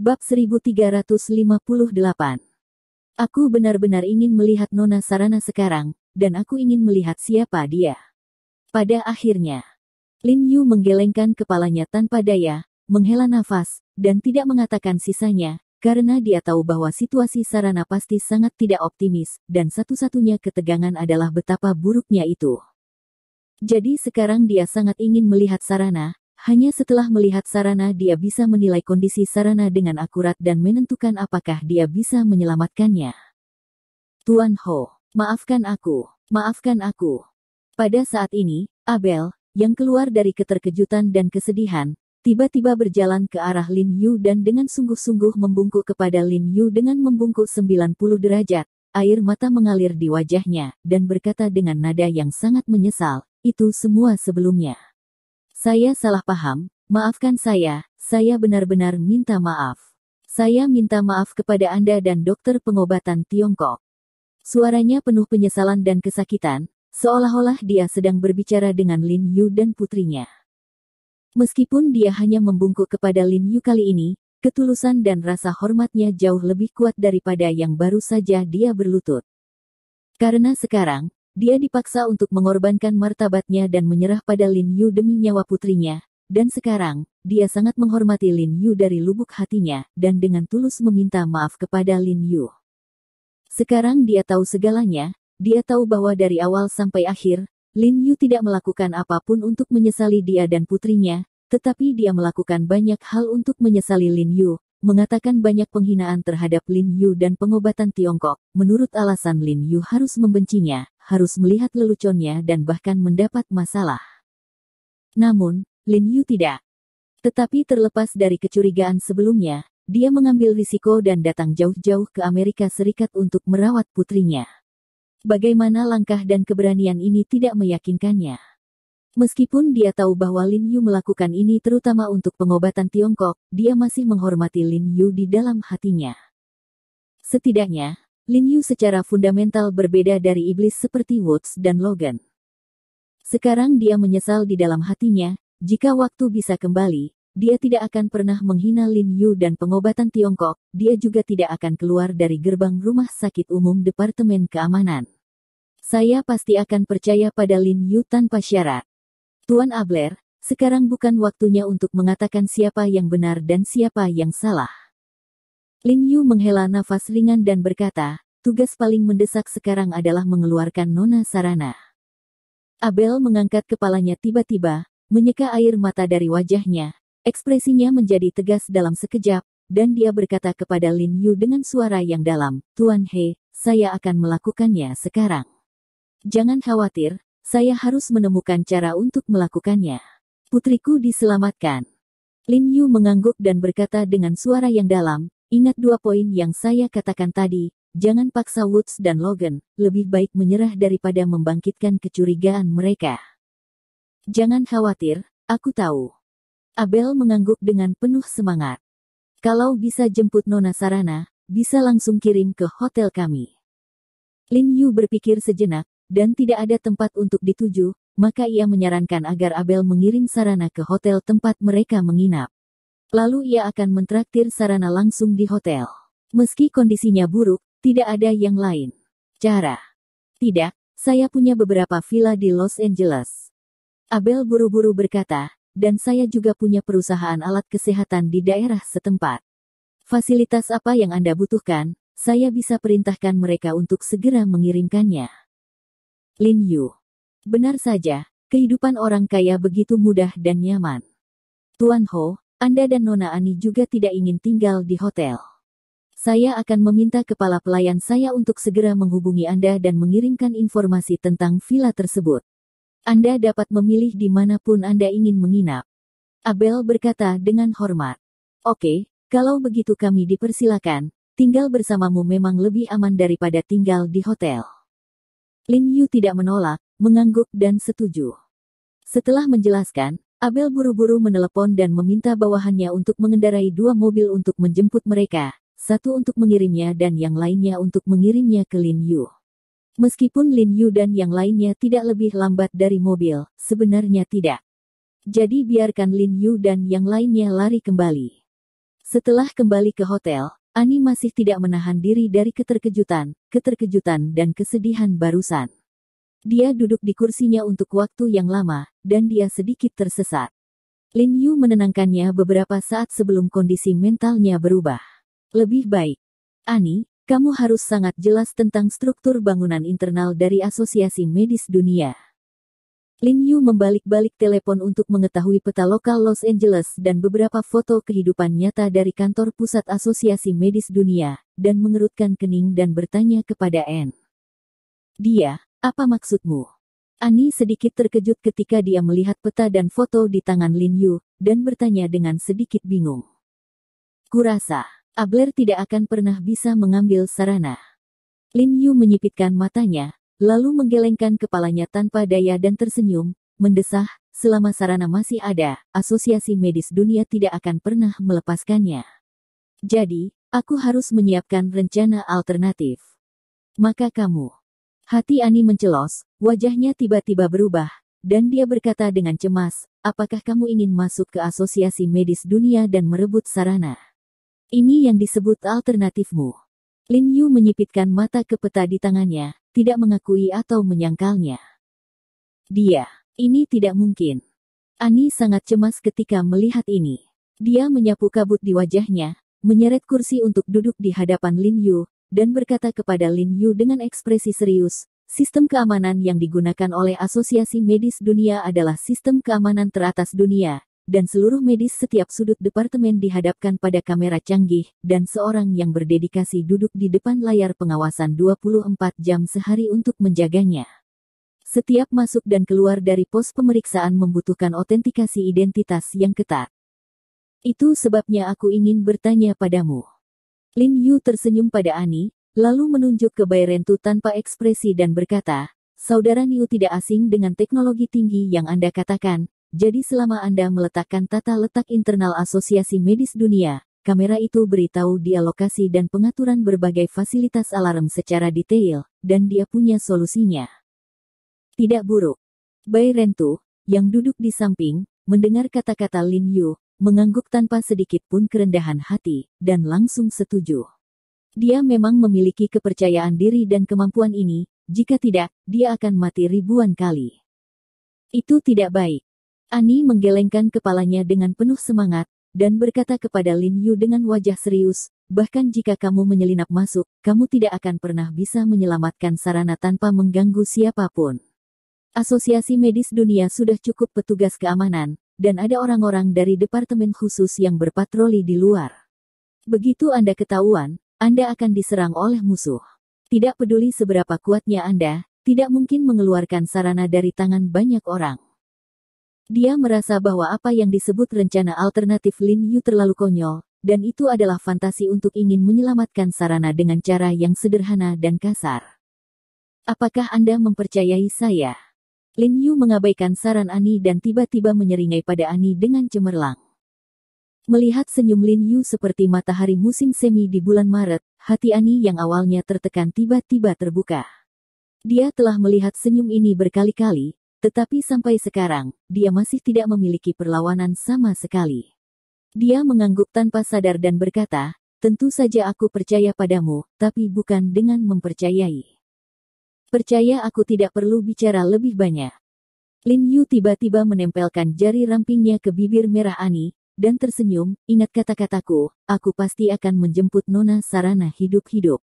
Bab 1358. Aku benar-benar ingin melihat Nona Sarana sekarang, dan aku ingin melihat siapa dia. Pada akhirnya, Lin Yu menggelengkan kepalanya tanpa daya, menghela nafas, dan tidak mengatakan sisanya, karena dia tahu bahwa situasi Sarana pasti sangat tidak optimis, dan satu-satunya ketegangan adalah betapa buruknya itu. Jadi sekarang dia sangat ingin melihat Sarana. Hanya setelah melihat Sarana dia bisa menilai kondisi Sarana dengan akurat dan menentukan apakah dia bisa menyelamatkannya. Tuan Ho, maafkan aku. Pada saat ini, Abel, yang keluar dari keterkejutan dan kesedihan, tiba-tiba berjalan ke arah Lin Yu dan dengan sungguh-sungguh membungkuk kepada Lin Yu dengan membungkuk 90 derajat, air mata mengalir di wajahnya, dan berkata dengan nada yang sangat menyesal, itu semua sebelumnya. Saya salah paham, maafkan saya benar-benar minta maaf. Saya minta maaf kepada Anda dan dokter pengobatan Tiongkok. Suaranya penuh penyesalan dan kesakitan, seolah-olah dia sedang berbicara dengan Lin Yu dan putrinya. Meskipun dia hanya membungkuk kepada Lin Yu kali ini, ketulusan dan rasa hormatnya jauh lebih kuat daripada yang baru saja dia berlutut. Karena sekarang, dia dipaksa untuk mengorbankan martabatnya dan menyerah pada Lin Yu demi nyawa putrinya, dan sekarang, dia sangat menghormati Lin Yu dari lubuk hatinya, dan dengan tulus meminta maaf kepada Lin Yu. Sekarang dia tahu segalanya, dia tahu bahwa dari awal sampai akhir, Lin Yu tidak melakukan apapun untuk menyesali dia dan putrinya, tetapi dia melakukan banyak hal untuk menyesali Lin Yu. Mengatakan banyak penghinaan terhadap Lin Yu dan pengobatan Tiongkok, menurut alasan Lin Yu harus membencinya, harus melihat leluconnya dan bahkan mendapat masalah. Namun, Lin Yu tidak. Tetapi terlepas dari kecurigaan sebelumnya, dia mengambil risiko dan datang jauh-jauh ke Amerika Serikat untuk merawat putrinya. Bagaimana langkah dan keberanian ini tidak meyakinkannya. Meskipun dia tahu bahwa Lin Yu melakukan ini terutama untuk pengobatan Tiongkok, dia masih menghormati Lin Yu di dalam hatinya. Setidaknya, Lin Yu secara fundamental berbeda dari iblis seperti Woods dan Logan. Sekarang dia menyesal di dalam hatinya, jika waktu bisa kembali, dia tidak akan pernah menghina Lin Yu dan pengobatan Tiongkok, dia juga tidak akan keluar dari gerbang rumah sakit umum Departemen Keamanan. Saya pasti akan percaya pada Lin Yu tanpa syarat. Tuan Abler, sekarang bukan waktunya untuk mengatakan siapa yang benar dan siapa yang salah. Lin Yu menghela nafas ringan dan berkata, tugas paling mendesak sekarang adalah mengeluarkan Nona Sarana. Abel mengangkat kepalanya tiba-tiba, menyeka air mata dari wajahnya, ekspresinya menjadi tegas dalam sekejap, dan dia berkata kepada Lin Yu dengan suara yang dalam, Tuan He, saya akan melakukannya sekarang. Jangan khawatir. Saya harus menemukan cara untuk melakukannya. Putriku diselamatkan. Lin Yu mengangguk dan berkata dengan suara yang dalam, ingat 2 poin yang saya katakan tadi, jangan paksa Woods dan Logan, lebih baik menyerah daripada membangkitkan kecurigaan mereka. Jangan khawatir, aku tahu. Abel mengangguk dengan penuh semangat. Kalau bisa jemput Nona Sarana, bisa langsung kirim ke hotel kami. Lin Yu berpikir sejenak, dan tidak ada tempat untuk dituju, maka ia menyarankan agar Abel mengirim Sarana ke hotel tempat mereka menginap. Lalu ia akan mentraktir Sarana langsung di hotel. Meski kondisinya buruk, tidak ada yang lain cara. Tidak, saya punya beberapa villa di Los Angeles. Abel buru-buru berkata, dan saya juga punya perusahaan alat kesehatan di daerah setempat. Fasilitas apa yang Anda butuhkan, saya bisa perintahkan mereka untuk segera mengirimkannya. Lin Yu. Benar saja, kehidupan orang kaya begitu mudah dan nyaman. Tuan Ho, Anda dan Nona Ani juga tidak ingin tinggal di hotel. Saya akan meminta kepala pelayan saya untuk segera menghubungi Anda dan mengirimkan informasi tentang villa tersebut. Anda dapat memilih di manapun Anda ingin menginap. Abel berkata dengan hormat. Oke, kalau begitu kami dipersilakan, tinggal bersamamu memang lebih aman daripada tinggal di hotel. Lin Yu tidak menolak, mengangguk dan setuju. Setelah menjelaskan, Abel buru-buru menelepon dan meminta bawahannya untuk mengendarai 2 mobil untuk menjemput mereka, satu untuk mengirimnya dan yang lainnya untuk mengirimnya ke Lin Yu. Meskipun Lin Yu dan yang lainnya tidak lebih lambat dari mobil, sebenarnya tidak. Jadi biarkan Lin Yu dan yang lainnya lari kembali. Setelah kembali ke hotel, Ani masih tidak menahan diri dari keterkejutan dan kesedihan barusan. Dia duduk di kursinya untuk waktu yang lama, dan dia sedikit tersesat. Lin Yu menenangkannya beberapa saat sebelum kondisi mentalnya berubah. Lebih baik. Ani, kamu harus sangat jelas tentang struktur bangunan internal dari Asosiasi Medis Dunia. Lin Yu membalik-balik telepon untuk mengetahui peta lokal Los Angeles dan beberapa foto kehidupan nyata dari kantor pusat Asosiasi Medis Dunia, dan mengerutkan kening dan bertanya kepada Anne. Dia, apa maksudmu? Ani sedikit terkejut ketika dia melihat peta dan foto di tangan Lin Yu, dan bertanya dengan sedikit bingung. Kurasa, Abler tidak akan pernah bisa mengambil sarana. Lin Yu menyipitkan matanya, lalu menggelengkan kepalanya tanpa daya dan tersenyum, mendesah, selama sarana masih ada, Asosiasi Medis Dunia tidak akan pernah melepaskannya. Jadi, aku harus menyiapkan rencana alternatif. Maka kamu. Hati Ani mencelos, wajahnya tiba-tiba berubah, dan dia berkata dengan cemas, apakah kamu ingin masuk ke Asosiasi Medis Dunia dan merebut sarana? Ini yang disebut alternatifmu. Lin Yu menyipitkan mata ke peta di tangannya, tidak mengakui atau menyangkalnya. Ini tidak mungkin. Ani sangat cemas ketika melihat ini. Dia menyapu kabut di wajahnya, menyeret kursi untuk duduk di hadapan Lin Yu, dan berkata kepada Lin Yu dengan ekspresi serius, sistem keamanan yang digunakan oleh Asosiasi Medis Dunia adalah sistem keamanan teratas dunia, dan seluruh medis setiap sudut departemen dihadapkan pada kamera canggih, dan seorang yang berdedikasi duduk di depan layar pengawasan 24 jam sehari untuk menjaganya. Setiap masuk dan keluar dari pos pemeriksaan membutuhkan autentikasi identitas yang ketat. Itu sebabnya aku ingin bertanya padamu. Lin Yu tersenyum pada Ani, lalu menunjuk ke Bai Rentu tanpa ekspresi dan berkata, Saudara Niu tidak asing dengan teknologi tinggi yang Anda katakan. Jadi selama Anda meletakkan tata letak internal Asosiasi Medis Dunia, kamera itu beritahu dia lokasi dan pengaturan berbagai fasilitas alarm secara detail, dan dia punya solusinya. Tidak buruk. Bai Rentu, yang duduk di samping, mendengar kata-kata Lin Yu, mengangguk tanpa sedikit pun kerendahan hati, dan langsung setuju. Dia memang memiliki kepercayaan diri dan kemampuan ini, jika tidak, dia akan mati ribuan kali. Itu tidak baik. Ani menggelengkan kepalanya dengan penuh semangat, dan berkata kepada Lin Yu dengan wajah serius, bahkan jika kamu menyelinap masuk, kamu tidak akan pernah bisa menyelamatkan sarana tanpa mengganggu siapapun. Asosiasi Medis Dunia sudah cukup petugas keamanan, dan ada orang-orang dari departemen khusus yang berpatroli di luar. Begitu Anda ketahuan, Anda akan diserang oleh musuh. Tidak peduli seberapa kuatnya Anda, tidak mungkin mengeluarkan sarana dari tangan banyak orang. Dia merasa bahwa apa yang disebut rencana alternatif Lin Yu terlalu konyol, dan itu adalah fantasi untuk ingin menyelamatkan sarana dengan cara yang sederhana dan kasar. Apakah Anda mempercayai saya? Lin Yu mengabaikan saran Ani dan tiba-tiba menyeringai pada Ani dengan cemerlang. Melihat senyum Lin Yu seperti matahari musim semi di bulan Maret, hati Ani yang awalnya tertekan tiba-tiba terbuka. Dia telah melihat senyum ini berkali-kali, tetapi sampai sekarang, dia masih tidak memiliki perlawanan sama sekali. Dia mengangguk tanpa sadar dan berkata, tentu saja aku percaya padamu, tapi bukan dengan mempercayai. Percaya aku tidak perlu bicara lebih banyak. Lin Yu tiba-tiba menempelkan jari rampingnya ke bibir merah Ani, dan tersenyum, ingat kata-kataku, aku pasti akan menjemput Nona Sarana hidup-hidup.